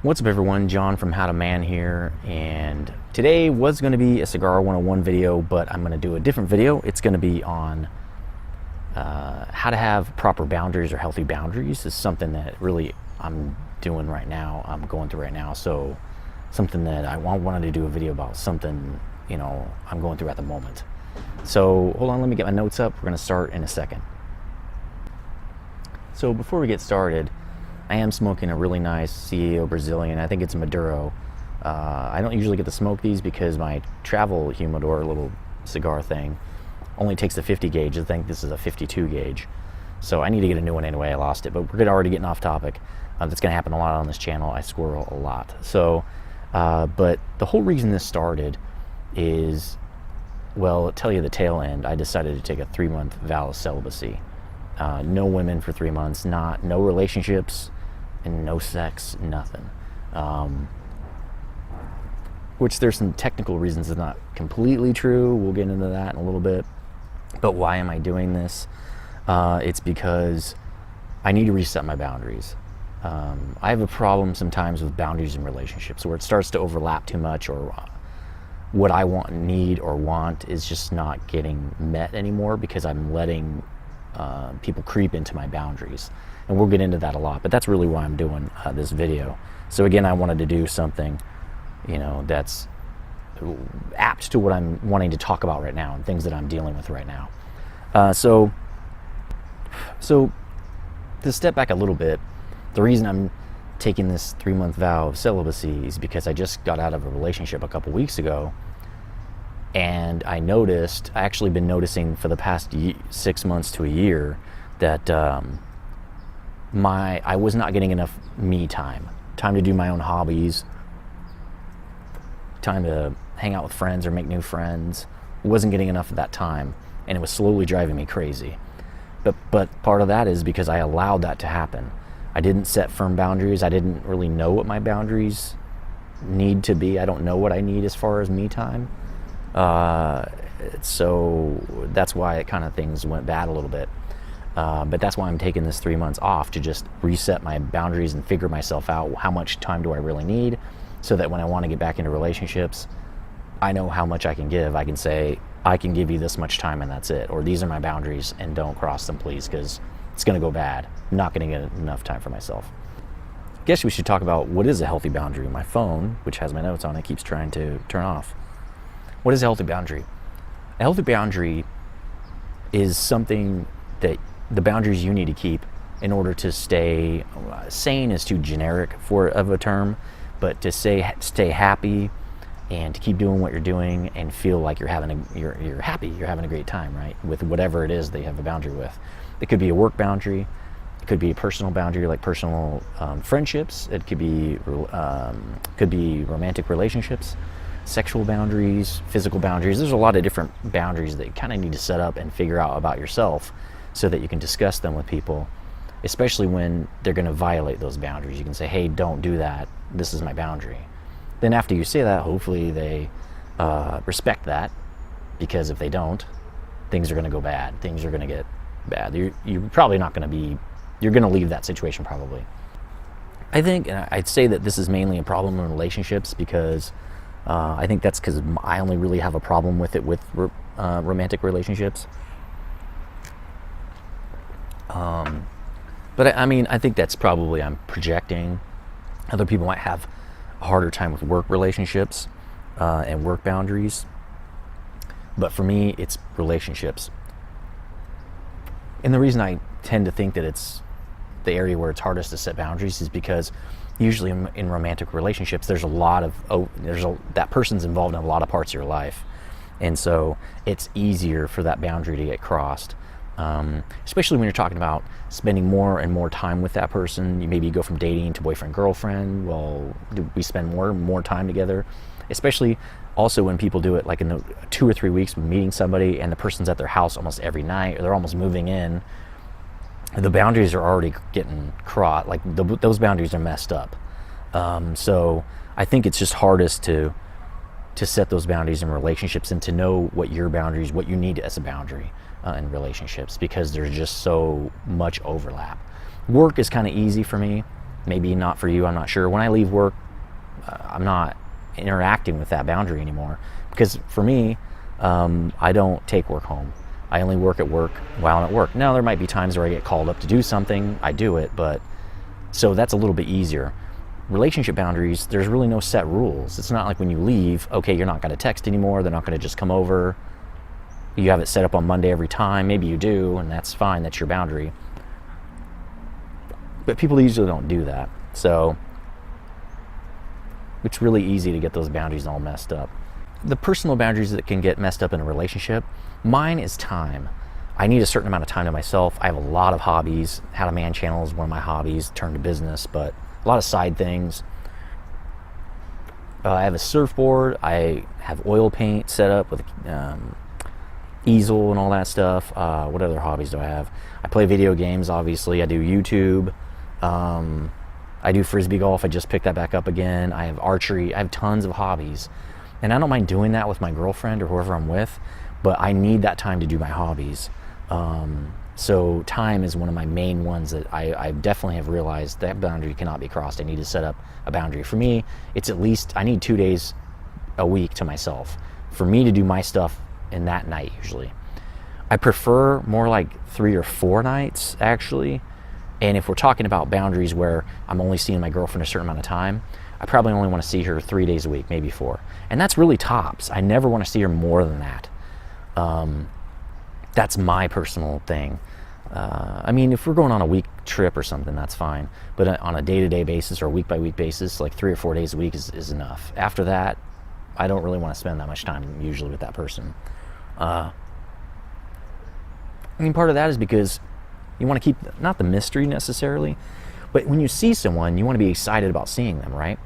What's up everyone, John from How to Man here, and today was going to be a Cigar 101 video, but I'm going to do a different video. It's going to be on how to have proper boundaries or healthy boundaries. Is something that really I'm doing right now, I'm going through right now, so something that I wanted to do a video about, something, you know, I'm going through at the moment. So hold on, let me get my notes up. We're going to start in a second. So before we get started, I am smoking a really nice CEO Brazilian. I think it's Maduro. I don't usually get to smoke these because my travel humidor little cigar thing only takes the 50 gauge. I think this is a 52 gauge. So I need to get a new one anyway. I lost it, but we're already getting off topic. That's going to happen a lot on this channel. I squirrel a lot. So, but the whole reason this started is, well, I'll tell you the tail end. I decided to take a 3-month vow of celibacy. No women for 3 months, no relationships, and no sex, nothing. Which there's some technical reasons it's not completely true. We'll get into that in a little bit. But why am I doing this? It's because I need to reset my boundaries. I have a problem sometimes with boundaries in relationships where it starts to overlap too much, or what I need or want is just not getting met anymore because I'm letting people creep into my boundaries. And we'll get into that a lot, but that's really why I'm doing this video. So again, I wanted to do something, you know, that's apt to what I'm wanting to talk about right now and things that I'm dealing with right now. So to step back a little bit, the reason I'm taking this 3-month vow of celibacy is because I just got out of a relationship a couple weeks ago, and I actually been noticing for the past 6 months to a year that I was not getting enough me time to do my own hobbies, time to hang out with friends or make new friends. Wasn't getting enough of that time, and it was slowly driving me crazy. But part of that is because I allowed that to happen. I didn't set firm boundaries. I didn't really know what my boundaries need to be. I don't know what I need as far as me time. So that's why it kind of things went bad a little bit. But that's why I'm taking this 3 months off, to just reset my boundaries and figure myself out. How much time do I really need, so that when I want to get back into relationships, I know how much I can give. I can say, I can give you this much time and that's it. Or these are my boundaries and don't cross them, please, because it's going to go bad. I'm not going to get enough time for myself. I guess we should talk about what is a healthy boundary. My phone, which has my notes on it, keeps trying to turn off. What is a healthy boundary? A healthy boundary is something that the boundaries you need to keep in order to stay sane is too generic of a term, but to stay happy and to keep doing what you're doing and feel like you're happy, you're having a great time, right? With whatever it is they have a boundary with. It could be a work boundary, it could be a personal boundary, like personal friendships. It could be romantic relationships, sexual boundaries, physical boundaries. There's a lot of different boundaries that you kind of need to set up and figure out about yourself so that you can discuss them with people, especially when they're going to violate those boundaries. You can say, hey, don't do that. This is my boundary. Then after you say that, hopefully they respect that, because if they don't, things are going to go bad. Things are going to get bad. You're probably not going to be, you're going to leave that situation probably. I think, and I'd say that this is mainly a problem in relationships, because I think that's because I only really have a problem with it with romantic relationships. But I mean, I think that's probably, I'm projecting. Other people might have a harder time with work relationships and work boundaries. But for me, it's relationships. And the reason I tend to think that it's the area where it's hardest to set boundaries is because usually in romantic relationships, there's a lot of, that person's involved in a lot of parts of your life. And so it's easier for that boundary to get crossed. Especially when you're talking about spending more and more time with that person. You maybe go from dating to boyfriend, girlfriend. Well, do we spend more time together? Especially also when people do it like in the 2 or 3 weeks, meeting somebody and the person's at their house almost every night, or they're almost moving in. The boundaries are already getting crossed. Like those boundaries are messed up. So I think it's just hardest to set those boundaries in relationships, and to know what your boundaries, what you need as a boundary in relationships, because there's just so much overlap. Work is kind of easy for me. Maybe not for you, I'm not sure. When I leave work, I'm not interacting with that boundary anymore, because for me, I don't take work home. I only work at work while I'm at work. Now, there might be times where I get called up to do something, I do it, but so that's a little bit easier. Relationship boundaries, there's really no set rules. It's not like when you leave, okay, you're not going to text anymore, they're not going to just come over. You have it set up on Monday every time. Maybe you do, and that's fine, that's your boundary. But people usually don't do that. So it's really easy to get those boundaries all messed up. The personal boundaries that can get messed up in a relationship, mine is time. I need a certain amount of time to myself. I have a lot of hobbies. How to Man channel is one of my hobbies, turned to business, but a lot of side things. I have a surfboard. I have oil paint set up with easel and all that stuff. What other hobbies do I have? I play video games, obviously. I do YouTube. I do frisbee golf. I just picked that back up again. I have archery. I have tons of hobbies. And I don't mind doing that with my girlfriend or whoever I'm with, but I need that time to do my hobbies. So time is one of my main ones that I definitely have realized that boundary cannot be crossed. I need to set up a boundary. For me, it's at least, I need 2 days a week to myself for me to do my stuff in that night usually. I prefer more like 3 or 4 nights actually. And if we're talking about boundaries where I'm only seeing my girlfriend a certain amount of time, I probably only want to see her 3 days a week, maybe 4. And that's really tops. I never want to see her more than that. That's my personal thing. I mean, if we're going on a week trip or something, that's fine. But on a day-to-day basis or a week-by-week basis, like 3 or 4 days a week is enough. After that, I don't really want to spend that much time usually with that person. I mean, part of that is because you want to keep, not the mystery necessarily, but when you see someone, you want to be excited about seeing them, right?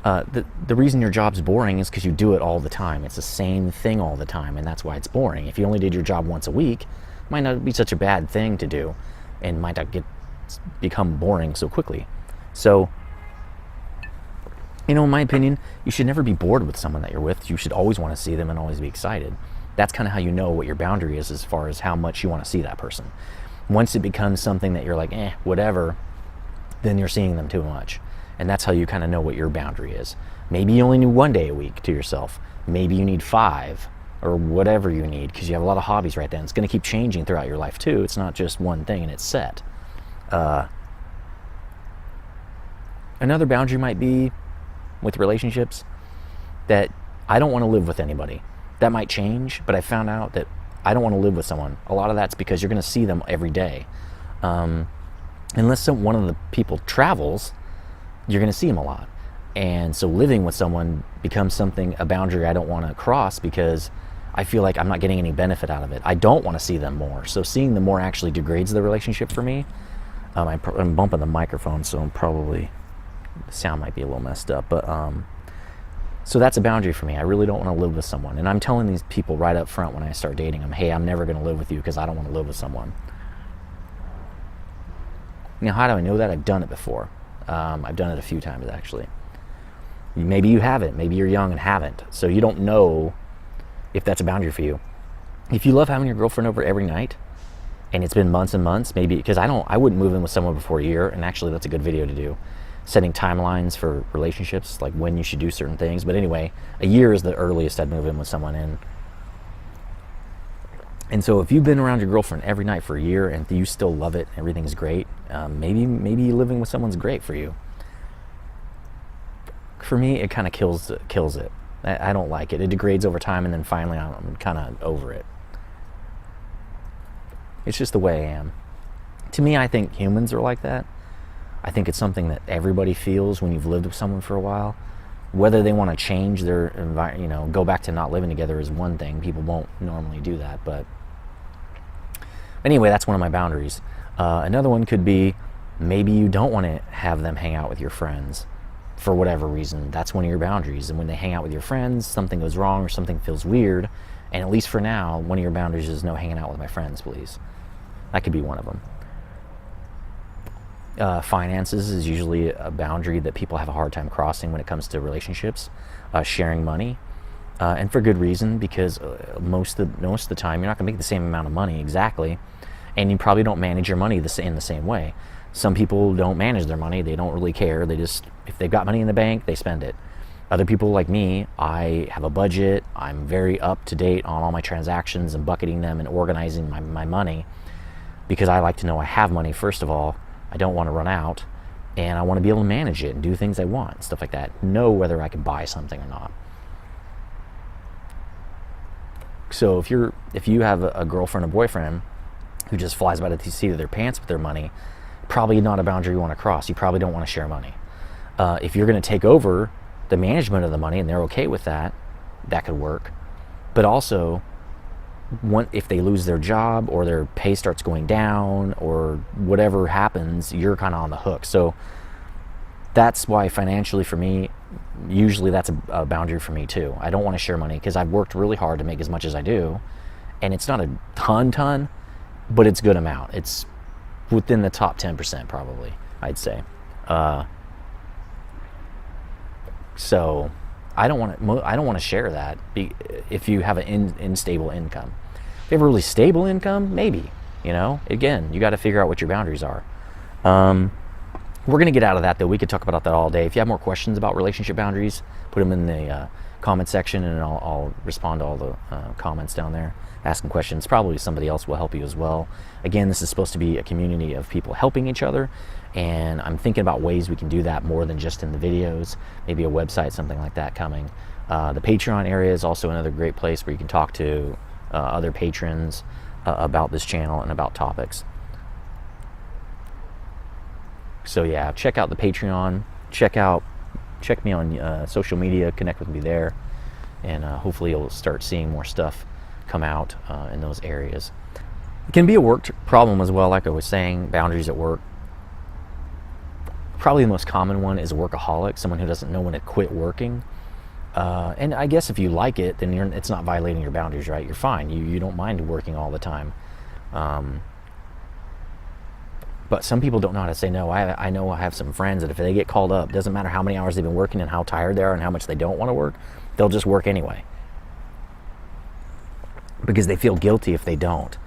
The reason your job's boring is because you do it all the time. It's the same thing all the time, and that's why it's boring. If you only did your job once a week, it might not be such a bad thing to do, and might not become boring so quickly. So, in my opinion, you should never be bored with someone that you're with. You should always want to see them and always be excited. That's kind of how you know what your boundary is as far as how much you want to see that person. Once it becomes something that you're like, whatever, then you're seeing them too much. And that's how you kind of know what your boundary is. Maybe you only need 1 day a week to yourself. Maybe you need 5 or whatever you need, because you have a lot of hobbies right then. It's going to keep changing throughout your life too. It's not just one thing and it's set. Another boundary might be with relationships that I don't want to live with anybody. That might change, but I found out that I don't want to live with someone. A lot of that's because you're going to see them every day. Unless one of the people travels, you're going to see them a lot. And so living with someone becomes a boundary I don't want to cross, because I feel like I'm not getting any benefit out of it. I don't want to see them more. So seeing them more actually degrades the relationship for me. I'm bumping the microphone, so the sound might be a little messed up. But so that's a boundary for me. I really don't want to live with someone. And I'm telling these people right up front when I start dating them, hey, I'm never going to live with you because I don't want to live with someone. Now, how do I know that? I've done it before. I've done it a few times, actually. Maybe you haven't. Maybe you're young and haven't. So you don't know if that's a boundary for you. If you love having your girlfriend over every night, and it's been months and months, maybe, because I wouldn't move in with someone before a year, and actually that's a good video to do. Setting timelines for relationships, like when you should do certain things. But anyway, a year is the earliest I'd move in with someone in. And so if you've been around your girlfriend every night for a year and you still love it, everything's great, maybe living with someone's great for you. For me, it kind of kills it. I don't like it. It degrades over time, and then finally I'm kind of over it. It's just the way I am. To me, I think humans are like that. I think it's something that everybody feels when you've lived with someone for a while. Whether they want to change their environment, go back to not living together is one thing. People won't normally do that, but anyway, that's one of my boundaries. Another one could be maybe you don't want to have them hang out with your friends for whatever reason. That's one of your boundaries. And when they hang out with your friends, something goes wrong or something feels weird. And at least for now, one of your boundaries is no hanging out with my friends, please. That could be one of them. Finances is usually a boundary that people have a hard time crossing when it comes to relationships. Sharing money, and for good reason, because most of the time you're not going to make the same amount of money exactly, and you probably don't manage your money in the same way. Some people don't manage their money. They don't really care. They just, if they've got money in the bank, they spend it. Other people like me, I have a budget. I'm very up to date on all my transactions and bucketing them and organizing my money, because I like to know I have money, first of all. I don't want to run out, and I want to be able to manage it and do things I want, stuff like that. Know whether I can buy something or not. So if you have a girlfriend or boyfriend who just flies by the seat of their pants with their money, probably not a boundary you want to cross. You probably don't want to share money. If you're going to take over the management of the money and they're okay with that, that could work. But also, if they lose their job or their pay starts going down or whatever happens, you're kind of on the hook. So that's why financially for me, usually that's a boundary for me too. I don't want to share money because I've worked really hard to make as much as I do, and it's not a ton, but it's a good amount. It's within the top 10% probably, I'd say. So I don't want to share that if you have an unstable income. If you have a really stable income, maybe, again, you got to figure out what your boundaries are. We're going to get out of that, though. We could talk about that all day. If you have more questions about relationship boundaries, put them in the comment section, and I'll respond to all the comments down there, asking questions. Probably somebody else will help you as well. Again, this is supposed to be a community of people helping each other, and I'm thinking about ways we can do that more than just in the videos, maybe a website, something like that coming. The Patreon area is also another great place where you can talk to other patrons about this channel and about topics. So yeah, check out the Patreon, check me on social media, connect with me there, and hopefully you'll start seeing more stuff come out in those areas. It can be a work problem as well, like I was saying, boundaries at work. Probably the most common one is a workaholic, someone who doesn't know when to quit working. And I guess if you like it, then it's not violating your boundaries, right? You're fine. You don't mind working all the time. But some people don't know how to say no. I know I have some friends that if they get called up, doesn't matter how many hours they've been working and how tired they are and how much they don't want to work, they'll just work anyway, because they feel guilty if they don't.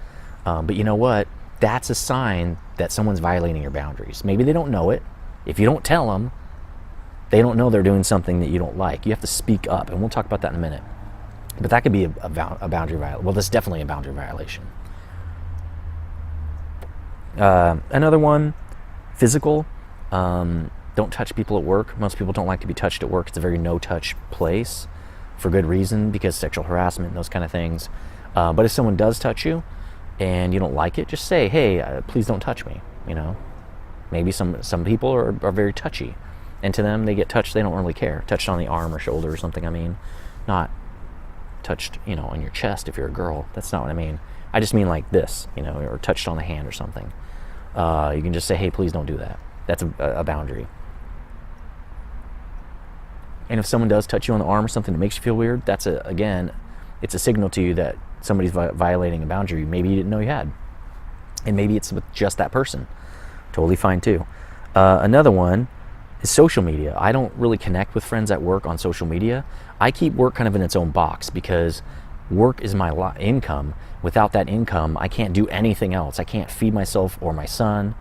But you know what? That's a sign that someone's violating your boundaries. Maybe they don't know it. If you don't tell them, they don't know they're doing something that you don't like. You have to speak up, and we'll talk about that in a minute. But that could be a boundary violation. Well, that's definitely a boundary violation. Another one, physical. Don't touch people at work. Most people don't like to be touched at work. It's a very no-touch place for good reason, because sexual harassment and those kind of things. But if someone does touch you and you don't like it, just say, hey, please don't touch me. Maybe some people are very touchy, and to them, they get touched, they don't really care. Touched on the arm or shoulder or something, not touched, on your chest if you're a girl. That's not what I mean. I just mean like this, or touched on the hand or something. You can just say, hey, please don't do that. That's a boundary. And if someone does touch you on the arm or something that makes you feel weird, it's a signal to you that somebody's violating a boundary maybe you didn't know you had. And maybe it's with just that person. Totally fine too. Another one is social media. I don't really connect with friends at work on social media. I keep work kind of in its own box, because work is my income. Without that income, I can't do anything else. I can't feed myself or my son.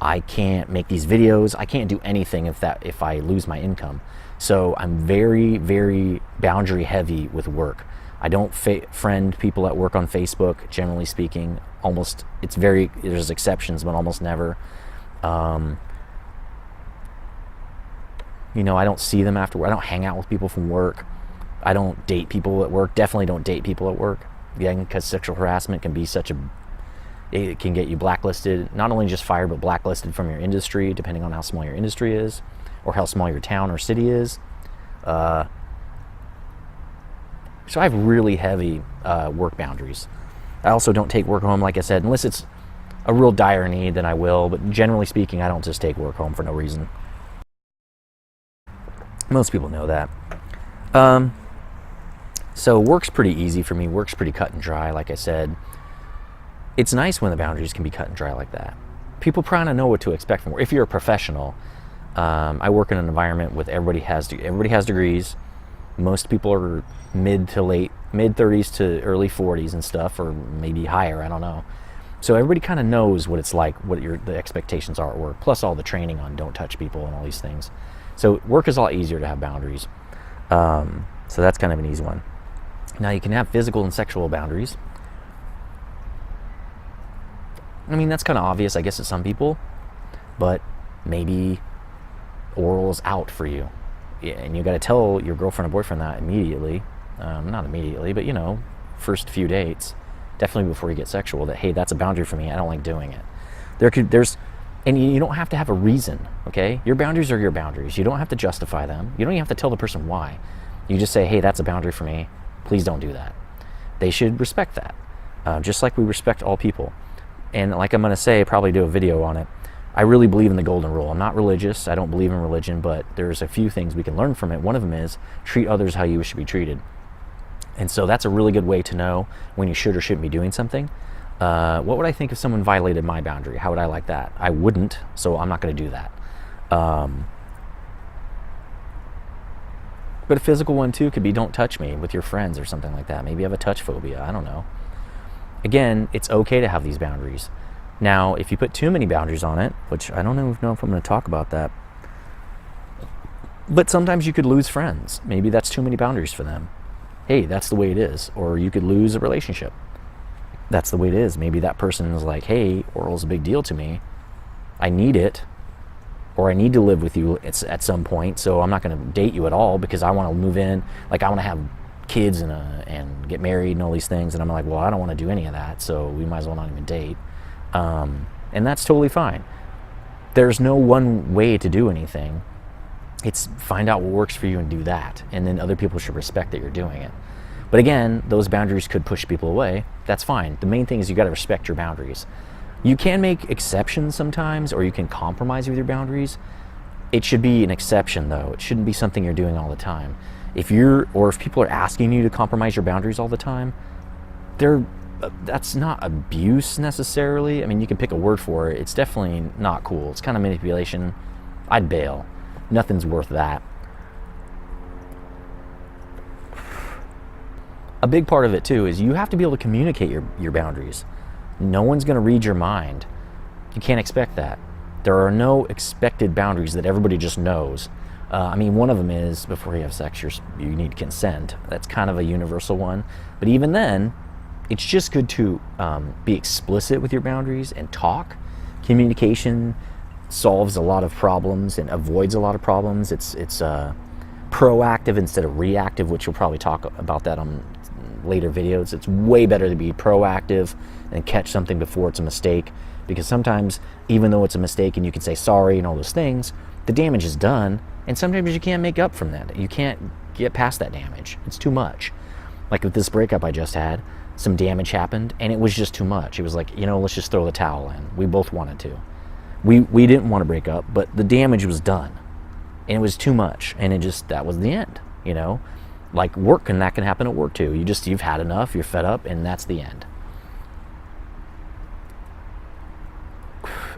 I can't make these videos. I can't do anything if I lose my income. So I'm very, very boundary heavy with work. I don't friend people at work on Facebook, generally speaking. There's exceptions, but almost never. I don't see them after work. I don't hang out with people from work. I don't date people at work. Definitely don't date people at work. Again, because sexual harassment can be it can get you blacklisted, not only just fired, but blacklisted from your industry, depending on how small your industry is, or how small your town or city is. So I have really heavy work boundaries. I also don't take work home, like I said, unless it's a real dire need, then I will. But generally speaking, I don't just take work home for no reason. Most people know that. So work's pretty easy for me. Work's pretty cut and dry, like I said. It's nice when the boundaries can be cut and dry like that. People kind of know what to expect from work. If you're a professional, I work in an environment with everybody has degrees. Most people are mid 30s to early 40s and stuff, or maybe higher, I don't know. So everybody kind of knows what it's like, what the expectations are at work, plus all the training on don't touch people and all these things. So work is a lot easier to have boundaries. So that's kind of an easy one. Now you can have physical and sexual boundaries. I mean, that's kind of obvious, I guess, to some people, but maybe oral is out for you. Yeah, and you got to tell your girlfriend or boyfriend that immediately. Not immediately, but first few dates, definitely before you get sexual, that, hey, that's a boundary for me. I don't like doing it. And you don't have to have a reason, okay? Your boundaries are your boundaries. You don't have to justify them. You don't even have to tell the person why. You just say, hey, that's a boundary for me. Please don't do that. They should respect that, just like we respect all people. And like I'm going to say, probably do a video on it, I really believe in the golden rule. I'm not religious. I don't believe in religion, but there's a few things we can learn from it. One of them is treat others how you should be treated. And so that's a really good way to know when you should or shouldn't be doing something. What would I think if someone violated my boundary? How would I like that? I wouldn't, so I'm not going to do that. But a physical one too could be don't touch me with your friends or something like that. Maybe you have a touch phobia. I don't know. Again, it's okay to have these boundaries. Now, if you put too many boundaries on it, which I don't know if I'm going to talk about that, but sometimes you could lose friends. Maybe that's too many boundaries for them. Hey, that's the way it is. Or you could lose a relationship. That's the way it is. Maybe that person is like, hey, oral's a big deal to me. I need it. Or I need to live with you at some point, so I'm not going to date you at all because I want to move in. Like, I want to have kids and get married and all these things. And I'm like, well, I don't want to do any of that, so we might as well not even date. And that's totally fine. There's no one way to do anything. It's find out what works for you and do that. And then other people should respect that you're doing it. But again, those boundaries could push people away. That's fine. The main thing is you got to respect your boundaries. You can make exceptions sometimes, or you can compromise with your boundaries. It should be an exception, though. It shouldn't be something you're doing all the time. If people are asking you to compromise your boundaries all the time, that's not abuse necessarily. I mean, you can pick a word for it. It's definitely not cool. It's kind of manipulation. I'd bail. Nothing's worth that. A big part of it too is you have to be able to communicate your boundaries. No one's going to read your mind. You can't expect that. There are no expected boundaries that everybody just knows. I mean, one of them is before you have sex, you need consent. That's kind of a universal one. But even then, it's just good to be explicit with your boundaries and talk. Communication solves a lot of problems and avoids a lot of problems. It's proactive instead of reactive, which we'll probably talk about that on later videos. It's way better to be proactive and catch something before it's a mistake, because sometimes, even though it's a mistake and you can say sorry and all those things, the damage is done, and sometimes you can't make up from that. You can't get past that damage. It's too much. Like with this breakup I just had, some damage happened and it was just too much. It was like, let's just throw the towel in. We both wanted to. We didn't want to break up, but the damage was done and it was too much, and that was the end, Like work, and that can happen at work too. You've had enough, you're fed up, and that's the end.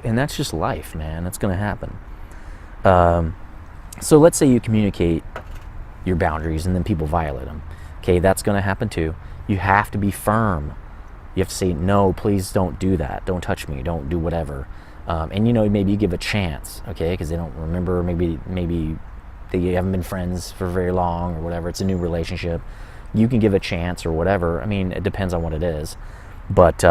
And that's just life, man. That's going to happen. So let's say you communicate your boundaries and then people violate them. Okay, that's going to happen too. You have to be firm. You have to say, no, please don't do that. Don't touch me. Don't do whatever. And maybe you give a chance, okay, because they don't remember. Maybe you haven't been friends for very long or whatever. It's a new relationship. You can give a chance or whatever. I mean, it depends on what it is. But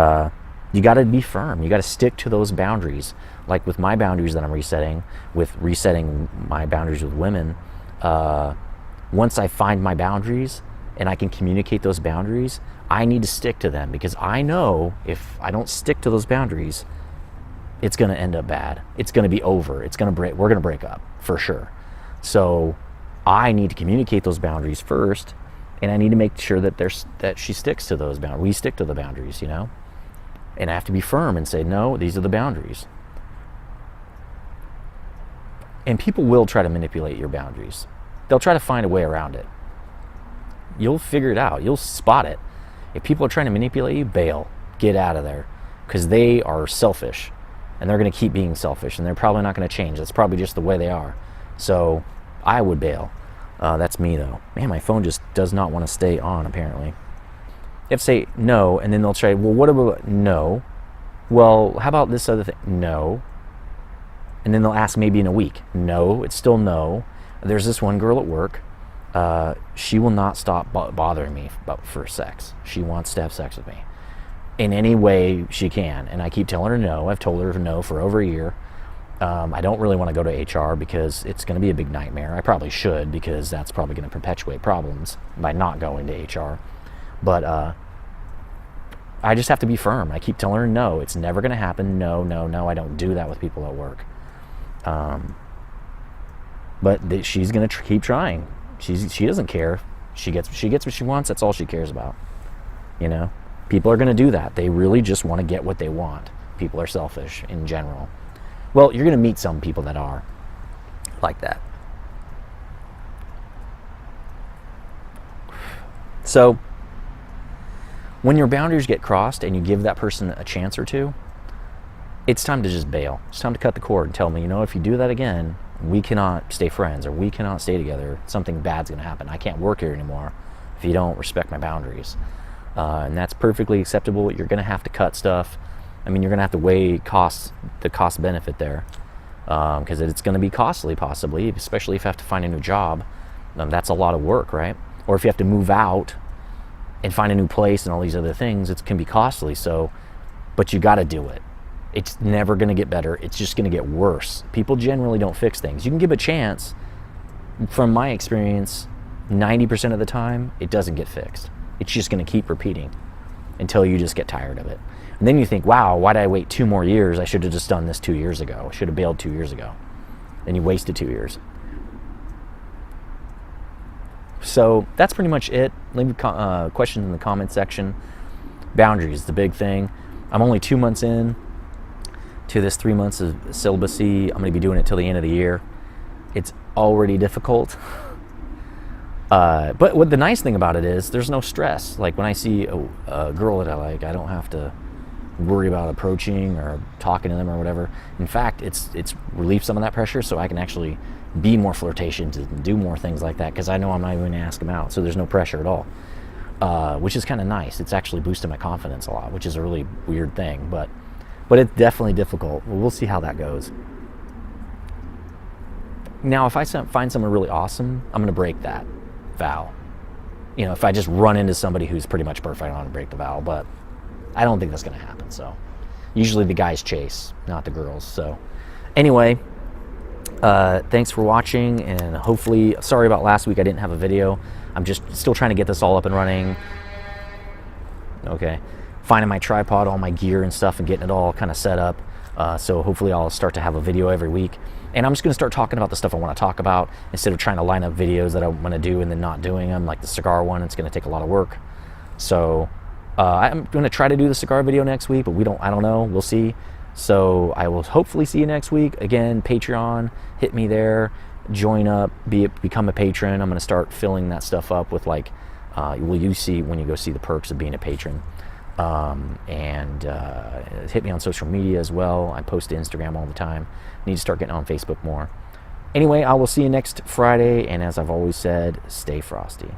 you got to be firm. You got to stick to those boundaries. Like with my boundaries that I'm resetting my boundaries with women, once I find my boundaries and I can communicate those boundaries, I need to stick to them, because I know if I don't stick to those boundaries, it's going to end up bad. It's going to be over. We're going to break up for sure. So I need to communicate those boundaries first, and I need to make sure that she sticks to those boundaries. We stick to the boundaries, and I have to be firm and say, no, these are the boundaries. And people will try to manipulate your boundaries. They'll try to find a way around it. You'll figure it out. You'll spot it. If people are trying to manipulate you, bail. Get out of there, because they are selfish, and they're going to keep being selfish, and they're probably not going to change. That's probably just the way they are. So I would bail. That's me, though. Man, my phone just does not want to stay on, apparently. You have to say no, and then they'll say, well, what about no? Well, how about this other thing? No. And then they'll ask maybe in a week. No, it's still no. There's this one girl at work. She will not stop bothering me for sex. She wants to have sex with me in any way she can. And I keep telling her no. I've told her no for over a year. I don't really want to go to HR because it's going to be a big nightmare. I probably should, because that's probably going to perpetuate problems by not going to HR. But I just have to be firm. I keep telling her no. It's never going to happen. No, no, no. I don't do that with people at work. But she's going to keep trying. She doesn't care. She gets what she wants. That's all she cares about. You know, people are going to do that. They really just want to get what they want. People are selfish in general. Well, you're going to meet some people that are like that. So when your boundaries get crossed and you give that person a chance or two, it's time to just bail. It's time to cut the cord and tell me, you know, if you do that again, we cannot stay friends, or we cannot stay together. Something bad's going to happen. I can't work here anymore if you don't respect my boundaries. And that's perfectly acceptable. You're going to have to cut stuff. I mean, you're going to have to weigh the cost benefit there, because it's going to be costly, possibly, especially if you have to find a new job. That's a lot of work, right? Or if you have to move out and find a new place and all these other things, it can be costly. So, but you got to do it. It's never going to get better. It's just going to get worse. People generally don't fix things. You can give a chance. From my experience, 90% of the time, it doesn't get fixed. It's just going to keep repeating until you just get tired of it. And then you think, wow, why did I wait 2 more years? I should have just done this 2 years ago. I should have bailed 2 years ago. And you wasted 2 years. So that's pretty much it. Leave questions in the comment section. Boundaries, the big thing. I'm only 2 months in to this 3 months of celibacy. I'm going to be doing it till the end of the year. It's already difficult. But what the nice thing about it is there's no stress. Like when I see a girl that I like, I don't have to worry about approaching or talking to them or whatever. In fact, it's relieved some of that pressure, so I can actually be more flirtatious and do more things like that, because I know I'm not even going to ask them out, so there's no pressure at all, which is kind of nice. It's actually boosted my confidence a lot, which is a really weird thing, but it's definitely difficult. We'll see how that goes. Now, if I find someone really awesome, I'm going to break that vow. You know, if I just run into somebody who's pretty much perfect, I don't want to break the vow, but I don't think that's going to happen. So usually the guys chase, not the girls. So anyway, thanks for watching, and hopefully, sorry about last week I didn't have a video. I'm just still trying to get this all up and running. Okay, finding my tripod, all my gear and stuff, and getting it all kind of set up. So hopefully I'll start to have a video every week. And I'm just going to start talking about the stuff I want to talk about, instead of trying to line up videos that I want to do and then not doing them, like the cigar one. It's going to take a lot of work. So I'm going to try to do the cigar video next week, but I don't know. We'll see. So I will hopefully see you next week. Again, Patreon, hit me there, join up, become a patron. I'm going to start filling that stuff up with, like, you see when you go see the perks of being a patron. And hit me on social media as well. I post to Instagram all the time. Need to start getting on Facebook more. Anyway, I will see you next Friday, and as I've always said, stay frosty.